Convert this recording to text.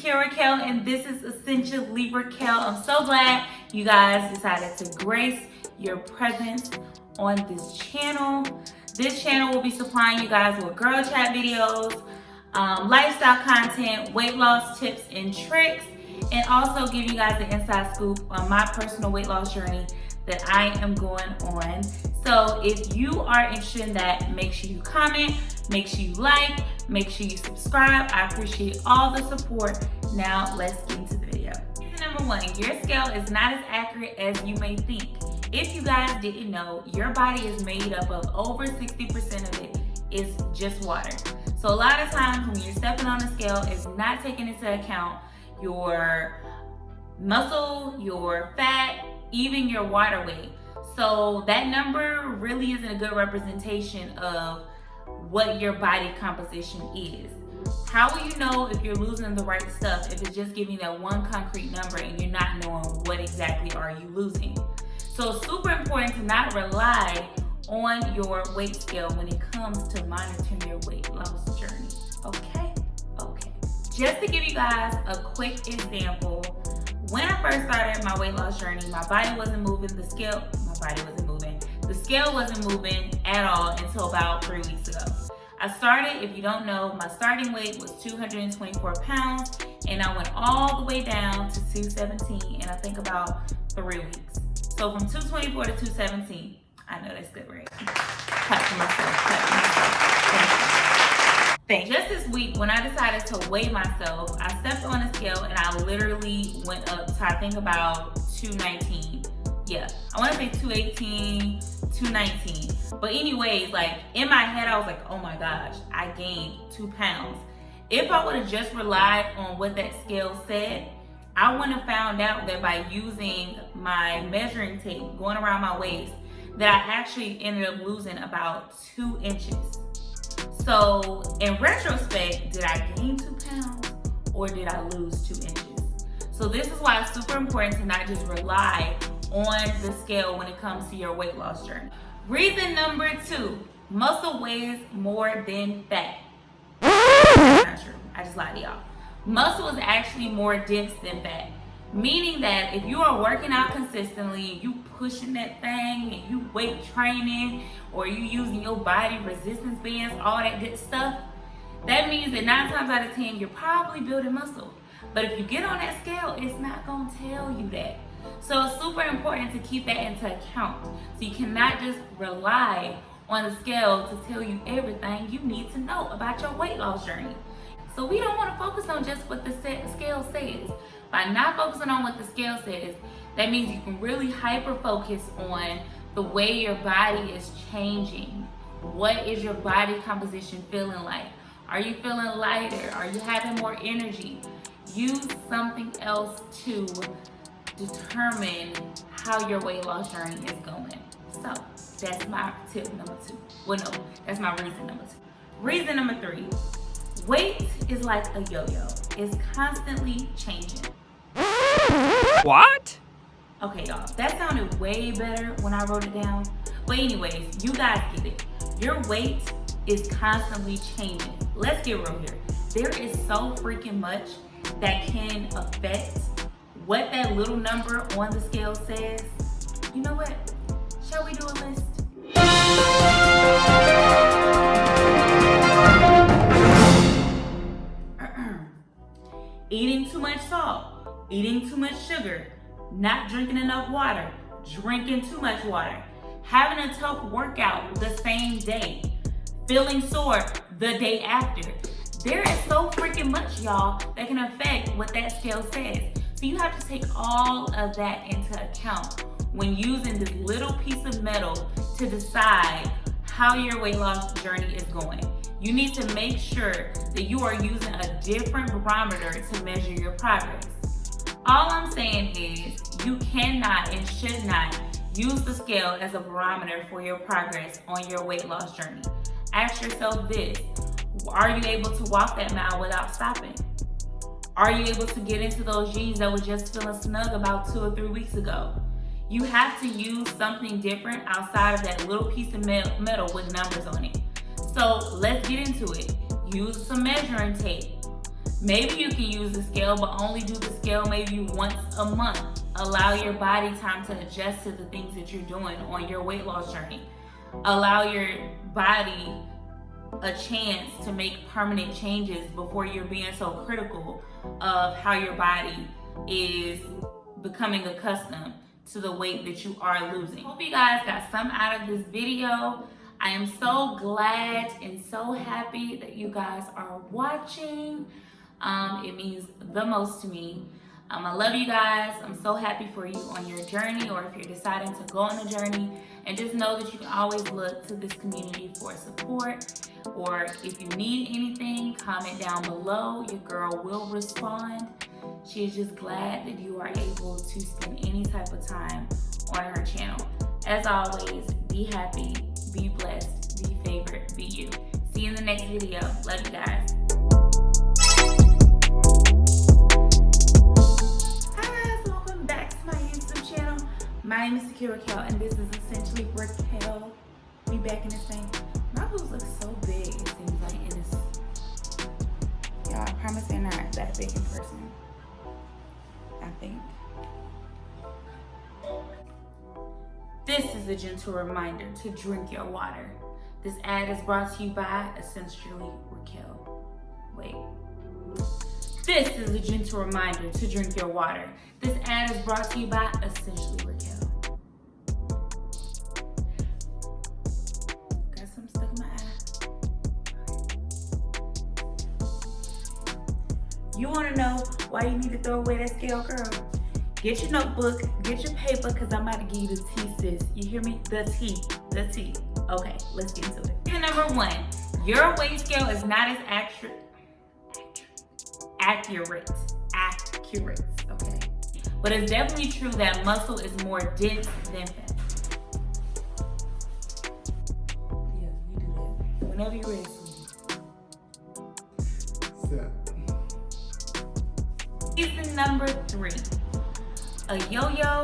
here, Rakell, and this is Essentially Rakell. I'm so glad you guys decided to grace your presence on this channel. This channel will be supplying you guys with girl chat videos, lifestyle content, weight loss tips and tricks, and also give you guys the inside scoop on my personal weight loss journey that I am going on. So if you are interested in that, make sure you comment, make sure you like, make sure you subscribe. I appreciate all the support. Now let's get into the video. Reason number one, your scale is not as accurate as you may think. If you guys didn't know, your body is made up of over 60% of it is just water. So a lot of times when you're stepping on the scale, it's not taking into account your muscle, your fat, even your water weight. So that number really isn't a good representation of what your body composition is. How will you know if you're losing the right stuff if it's just giving that one concrete number and you're not knowing what exactly are you losing? So it's super important to not rely on your weight scale when it comes to monitoring your weight loss journey. Okay? Just to give you guys a quick example, when I first started my weight loss journey, my body wasn't moving, the scale wasn't moving at all until about 3 weeks ago. I started, if you don't know, my starting weight was 224 pounds, and I went all the way down to 217 in I think about 3 weeks. So from 224 to 217, I know that's good, right? Clap for myself. Thanks. Just this week, when I decided to weigh myself, I stepped on a scale and I literally went up to I think about 219. Yeah, I want to say 218, 219. But anyways, like in my head, I was like, oh my gosh, I gained 2 pounds. If I would have just relied on what that scale said, I wouldn't have found out that by using my measuring tape, going around my waist, that I actually ended up losing about 2 inches. So in retrospect, did I gain 2 pounds or did I lose 2 inches? So this is why it's super important to not just rely on the scale when it comes to your weight loss journey. Reason number 2, muscle weighs more than fat. That's not true, I just lied to y'all. Muscle is actually more dense than fat. Meaning that if you are working out consistently, you pushing that thing and you weight training or you using your body resistance bands, all that good stuff, that means that 9 times out of 10, you're probably building muscle. But if you get on that scale, it's not gonna tell you that. So it's super important to keep that into account. So you cannot just rely on the scale to tell you everything you need to know about your weight loss journey. So we don't want to focus on just what the scale says. By not focusing on what the scale says, that means you can really hyper focus on the way your body is changing. What is your body composition feeling like? Are you feeling lighter? Are you having more energy? Use something else to determine how your weight loss journey is going. So that's my tip number 2. Well, no, that's my reason number 2. Reason number 3, weight is like a yo-yo. It's constantly changing. What? Okay, y'all, that sounded way better when I wrote it down. But anyways, you guys get it. Your weight is constantly changing. Let's get real here. There is so freaking much that can affect what that little number on the scale says. You know what? Shall we do a list? Eating too much salt, eating too much sugar, not drinking enough water, drinking too much water, having a tough workout the same day, feeling sore the day after. There is so freaking much, y'all, that can affect what that scale says. So you have to take all of that into account when using this little piece of metal to decide how your weight loss journey is going. You need to make sure that you are using a different barometer to measure your progress. All I'm saying is you cannot and should not use the scale as a barometer for your progress on your weight loss journey. Ask yourself this: are you able to walk that mile without stopping? Are you able to get into those jeans that were just feeling snug about 2 or 3 weeks ago? You have to use something different outside of that little piece of metal with numbers on it. So let's get into it. Use some measuring tape. Maybe you can use the scale, but only do the scale maybe once a month. Allow your body time to adjust to the things that you're doing on your weight loss journey. Allow your body a chance to make permanent changes before you're being so critical of how your body is becoming accustomed to the weight that you are losing. Hope you guys got some out of this video. I am so glad and so happy that you guys are watching. It means the most to me. I love you guys. I'm so happy for you on your journey, or if you're deciding to go on a journey. And just know that you can always look to this community for support. Or if you need anything, comment down below. Your girl will respond. She is just glad that you are able to spend any type of time on her channel. As always, be happy, be blessed, be favored, be you. See you in the next video. Love you guys. My name is Rakell, and this is essentially Rakell. We back in this thing. My boobs look so big, it seems like it is. Y'all, I promise they're not that big in person. I think. This is a gentle reminder to drink your water. This ad is brought to you by essentially Rakell. Wait. This is a gentle reminder to drink your water. This ad is brought to you by essentially Rakell. Got something stuck in my eye. You want to know why you need to throw away that scale, girl? Get your notebook, get your paper, because I'm about to give you the tea, sis. You hear me? The tea. The tea. Okay, let's get into it. And number one, your weight scale is not as accurate, okay? But it's definitely true that muscle is more dense than fat. Yeah, you do that. Whenever you're ready, sweetie. Reason number three, a yo-yo